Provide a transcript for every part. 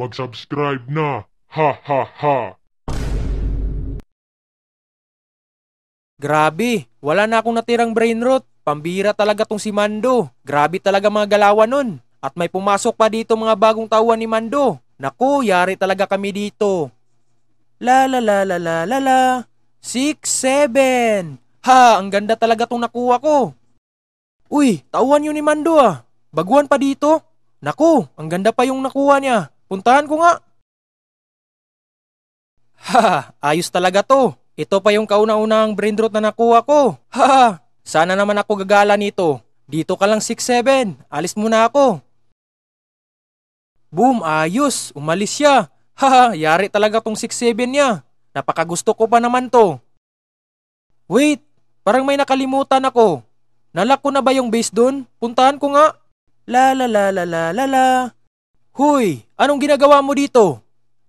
mag-subscribe na. Ha ha ha. Grabe, wala na akong natirang brain rot. Pambira talaga tong si Mando. Grabe talaga mga galawan nun. At may pumasok pa dito mga bagong tauhan ni Mando. Naku, yari talaga kami dito. La la la la la la la. 6-7. Ha, ang ganda talaga tong nakuha ko. Uy, tauhan yun ni Mando ah. Baguhan pa dito. Naku, ang ganda pa yung nakuha niya. Puntahan ko nga. Ha, ayos talaga to. Ito pa yung kauna-unahang brain rot na nakuha ko. Ha, sana naman ako gagala nito. Dito ka lang 6-7. Alis muna ako. Boom, ayos. Umalis siya. Ha, yari talaga tong 6-7 niya. Napakagusto ko pa naman to. Wait, parang may nakalimutan ako. Nalock ko na ba yung base dun? Puntahan ko nga. La la la la la la la. Huy, anong ginagawa mo dito?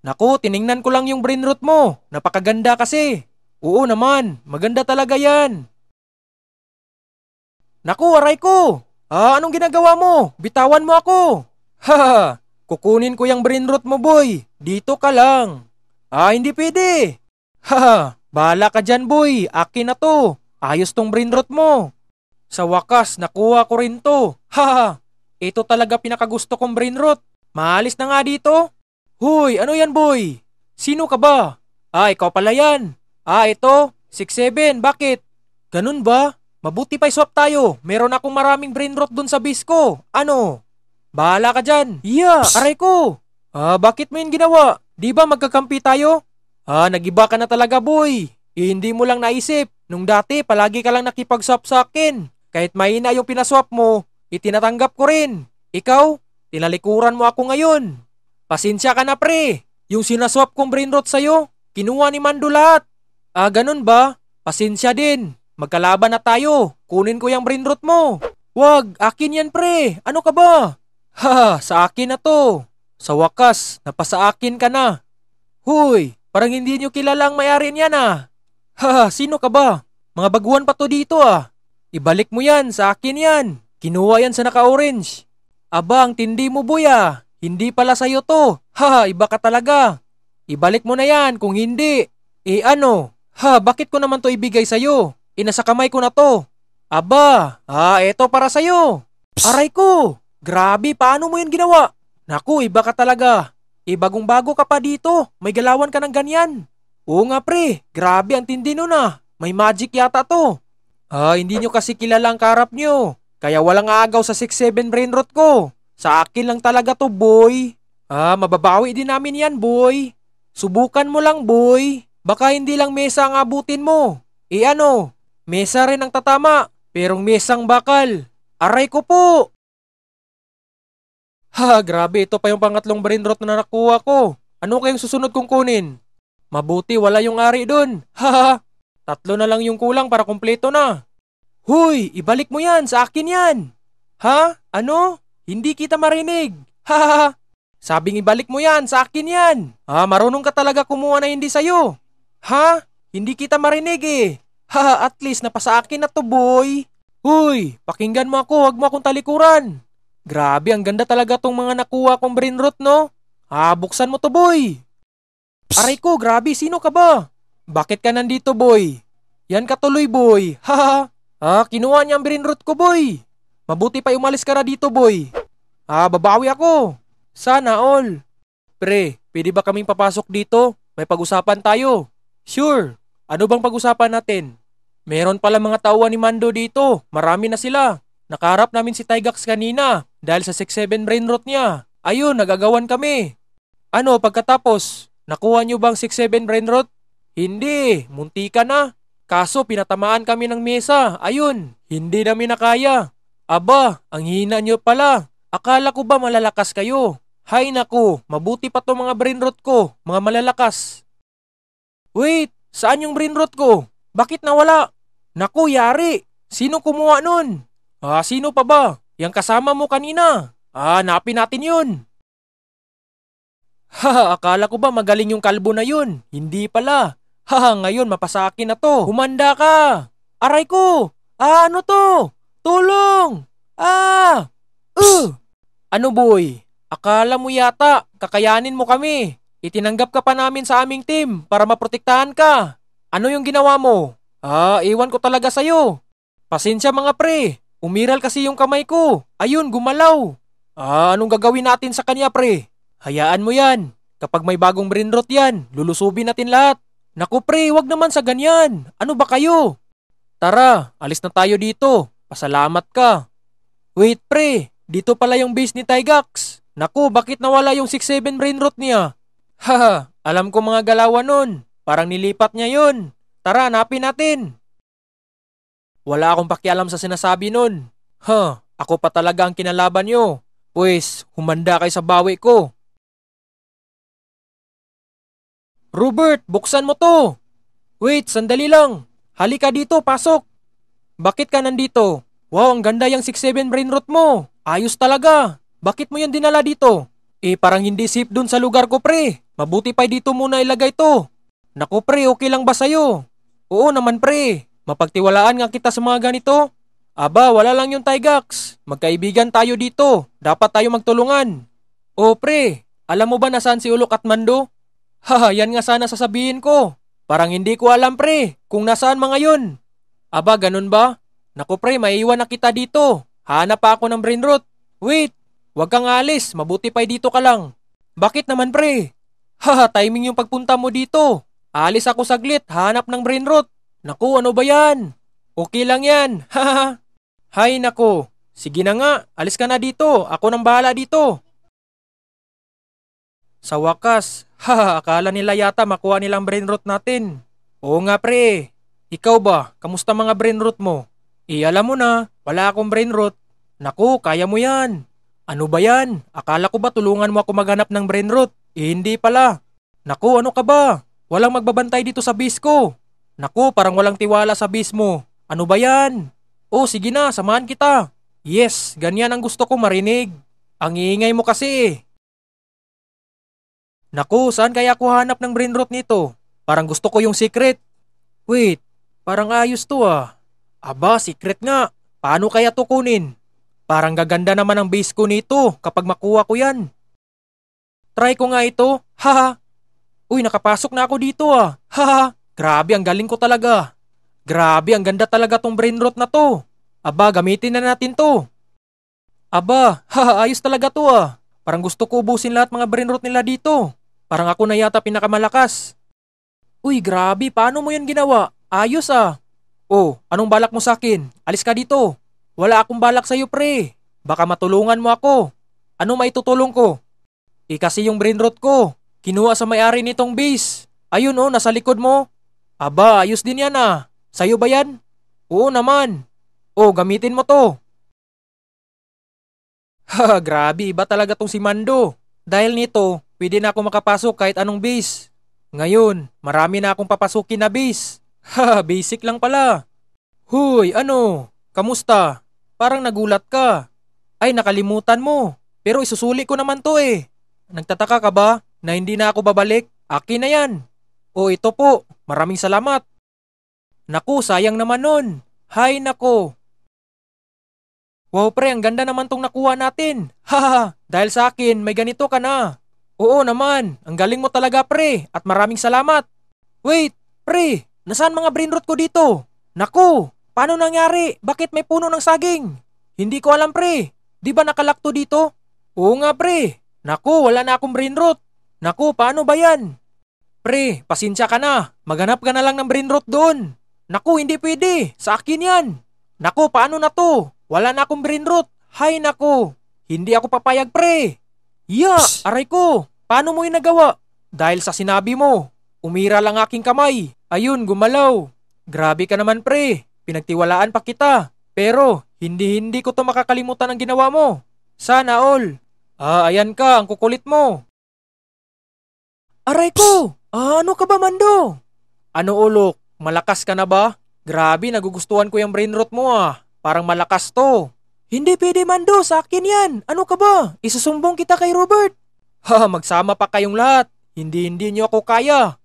Naku, tiningnan ko lang yung brain rot mo. Napakaganda kasi. Oo naman, maganda talaga yan. Naku, aray ko. Anong ginagawa mo? Bitawan mo ako. Haha, kukunin ko yung brain rot mo, boy. Dito ka lang. Hindi pwede. Haha, bahala ka dyan, boy. Akin na to. Ayos tong brain rot mo. Sa wakas, nakuha ko rin to. Haha, ito talaga pinakagusto kong brain rot. Maalis na nga dito. Huy, ano yan, boy? Sino ka ba? Ikaw pala yan. Ito, 6-7, bakit? Ganun ba? Mabuti pa swap tayo. Meron akong maraming brain rot dun sa base ko. Ano? Bahala ka dyan. Aray ko. Bakit mo yun ginawa? Di ba magkakampi tayo? Nagiba ka na talaga, boy. Hindi mo lang naisip. Nung dati, palagi ka lang nakipag-swap sa akin. Kahit mahina yung pinaswap mo, itinatanggap ko rin. Ikaw, tinalikuran mo ako ngayon. Pasensya ka na, pre. Yung sinaswap kong brain rot sa'yo, kinuha ni Mando lahat. Ganun ba? Pasensya din. Magkalaban na tayo. Kunin ko yung brain rot mo. Wag, akin yan, pre. Ano ka ba? Sa akin na to. Sa wakas, napasa akin ka na. Huy, parang hindi nyo kilala ang may-ari niyan ah. Sino ka ba? Mga baguhan pa to dito ah. Ibalik mo yan, sa akin yan. Kinuha yan sa naka-orange. Aba, ang tindi mo, boy ah. Hindi pala sa'yo to. Iba ka talaga. Ibalik mo na yan kung hindi. Ano? Bakit ko naman to ibigay sa'yo? Nasa kamay ko na to. Aba, eto para sa'yo. Aray ko. Grabe, paano mo yun ginawa? Naku, iba ka talaga. Bagong-bago ka pa dito. May galawan ka ng ganyan. Oo nga pre, grabe ang tindi nun ah. May magic yata to. Hindi nyo kasi kilala ang karap nyo. Kaya walang aagaw sa 6-7 brain rot ko. Sa akin lang talaga to, boy. Mababawi din namin yan, boy. Subukan mo lang, boy. Baka hindi lang mesa ang abutin mo. Ano? Mesa rin ang tatama, perong mesang bakal. Aray ko po. Grabe, ito pa yung pangatlong brain rot na nakuha ko. Ano kayong susunod kong kunin? Mabuti wala yung ari dun. Tatlo na lang yung kulang para kumpleto na. Huy, ibalik mo yan, sa akin yan. Ano? Hindi kita marinig. Sabing ibalik mo yan, sa akin yan. Marunong ka talaga kumuha na hindi sa'yo. Hindi kita marinig eh. At least napasa akin na to, boy. Huy, pakinggan mo ako, wag mo akong talikuran. Grabe, ang ganda talaga tong mga nakuha kong brain rot, no? Buksan mo to, boy. Aray ko, grabe, sino ka ba? Bakit ka nandito, boy? Yan ka tuloy, boy. Kinuha niya ang brain rot ko, boy. Mabuti pa umalis ka na dito, boy. Babawi ako. Sana all. Pre, pwede ba kaming papasok dito? May pag-usapan tayo. Sure. Ano bang pag-usapan natin? Meron pala mga tauhan ni Mando dito. Marami na sila. Nakaharap namin si Tygax kanina dahil sa 6-7 brain rot niya. Ayun, nagagawan kami. Ano, pagkatapos, nakuha nyo bang 6-7 brain rot? Hindi, munti ka na. Kaso pinatamaan kami ng mesa. Ayun, hindi namin nakaya. Aba, ang hina nyo pala. Akala ko ba malalakas kayo? Hay naku, mabuti pa to mga brain rot ko, mga malalakas. Wait, saan yung brain rot ko? Bakit nawala? Naku, yari. Sino kumuha nun? Sino pa ba? Yang kasama mo kanina. Hanapin natin yun. Akala ko ba magaling yung kalbo na yun? Hindi pala. Ngayon mapasa akin na to. Humanda ka. Aray ko. Ano to? Tulong. Ano boy? Akala mo yata, kakayanin mo kami. Itinanggap ka pa namin sa aming team para maprotektahan ka. Ano yung ginawa mo? Iwan ko talaga sa'yo. Pasensya mga pre, umiral kasi yung kamay ko. Ayun, gumalaw. Anong gagawin natin sa kanya pre? Hayaan mo yan. Kapag may bagong brainrot yan, lulusubin natin lahat. Naku pre, wag naman sa ganyan. Ano ba kayo? Tara, alis na tayo dito. Pasalamat ka. Wait pre, dito pala yung base ni Tygax. Naku, bakit nawala yung 6-7 brainrot niya? Haha, alam ko mga galawan nun. Parang nilipat niya yun. Tara, hanapin natin. Wala akong pakialam sa sinasabi nun. Ako pa talaga ang kinalaban nyo. Pues, humanda kayo sa bawi ko. Robert, buksan mo to. Wait, sandali lang. Halika dito, pasok. Bakit ka nandito? Wow, ang ganda yung 6-7 brainrot mo. Ayos talaga. Bakit mo yan dinala dito? Parang hindi safe dun sa lugar ko pre. Mabuti pa dito muna ilagay to. Naku pre, okay lang ba sa'yo? Oo naman pre. Mapagtiwalaan nga kita sa mga ganito. Aba, wala lang yung Tygax. Magkaibigan tayo dito. Dapat tayo magtulungan. Pre, alam mo ba nasaan si Ulok at Mando? Yan nga sana sasabihin ko. Parang hindi ko alam pre, kung nasaan mga yun. Aba, ganun ba? Naku pre, maiiwan na kita dito. Hanap pa ako ng brainrot. Wait, wag kang alis, mabuti pa dito ka lang. Bakit naman pre? Timing yung pagpunta mo dito. Alis ako saglit, hanap ng brainrot. Naku, ano ba yan? Okay lang yan, Hay nako, sige na nga, alis ka na dito, ako nang bahala dito. Sa wakas, akala nila yata makuha nilang brainrot natin. Oo nga pre, ikaw ba, kamusta mga brainrot mo? Alam mo na, wala akong brainrot. Naku, kaya mo yan. Ano ba yan? Akala ko ba tulungan mo ako maghanap ng brainrot? Hindi pala. Naku, ano ka ba? Walang magbabantay dito sa base ko. Naku, parang walang tiwala sa base mo. Ano ba yan? Sige na, samahan kita. Yes, ganyan ang gusto ko marinig. Ang iingay mo kasi. Naku, saan kaya ako hanap ng brainrot nito? Parang gusto ko yung secret. Wait, parang ayos to ah. Aba, secret nga. Paano kaya to kunin? Parang gaganda naman ang base ko nito kapag makuha ko yan. Try ko nga ito. Uy, nakapasok na ako dito ah. Grabe, ang galing ko talaga. Grabe, ang ganda talaga tong brainrot na to. Aba, gamitin na natin to. Aba, ayos talaga to ah. Parang gusto ko ubusin lahat mga brainrot nila dito. Parang ako na yata pinakamalakas. Uy, grabe, paano mo yan ginawa? Ayos ah. Anong balak mo sa akin? Alis ka dito. Wala akong balak sa'yo pre. Baka matulungan mo ako. Ano maitutulong ko? Kasi yung brainrot ko, kinuha sa may-ari nitong base. Ayun nasa likod mo. Aba, ayos din yan ah. Sa'yo ba yan? Oo naman. Gamitin mo to. Grabe, iba talaga tong si Mando. Dahil nito, pwede na ako makapasok kahit anong base. Ngayon, marami na akong papasukin na base. Basic lang pala. Huy, ano? Kamusta? Parang nagulat ka. Ay, nakalimutan mo. Pero isusuli ko naman to eh. Nagtataka ka ba na hindi na ako babalik? Akin na yan. Ito po. Maraming salamat. Naku, sayang naman nun. Hay nako. Wow pre, ang ganda naman tong nakuha natin. Dahil sa akin, may ganito ka na. Oo naman, ang galing mo talaga pre, at maraming salamat. Wait, pre, nasaan mga brainrot ko dito? Naku, paano nangyari? Bakit may puno ng saging? Hindi ko alam pre, di ba nakalakto dito? Oo nga pre, naku, wala na akong brainrot. Naku, paano ba yan? Pre, pasensya ka na, maghanap ka na lang ng brainrot doon. Naku, hindi pwede. Sa akin yan. Naku, paano na to? Wala na akong brainrot. Hay naku. Hindi ako papayag, pre. Aray ko. Paano mo yung nagawa? Dahil sa sinabi mo. Umira lang aking kamay. Ayun, gumalaw. Grabe ka naman, pre. Pinagtiwalaan pa kita. Pero, hindi ko to makakalimutan ang ginawa mo. Sana all. Ayan ka, ang kukulit mo. Aray ko. Ano ka ba, Mando? Ano, Ulok? Malakas ka na ba? Grabe, nagugustuhan ko yung brainrot mo ah. Parang malakas to. Hindi pwede Mando, sa akin yan. Ano ka ba? Isusumbong kita kay Robert. Magsama pa kayong lahat. Hindi niyo ako kaya.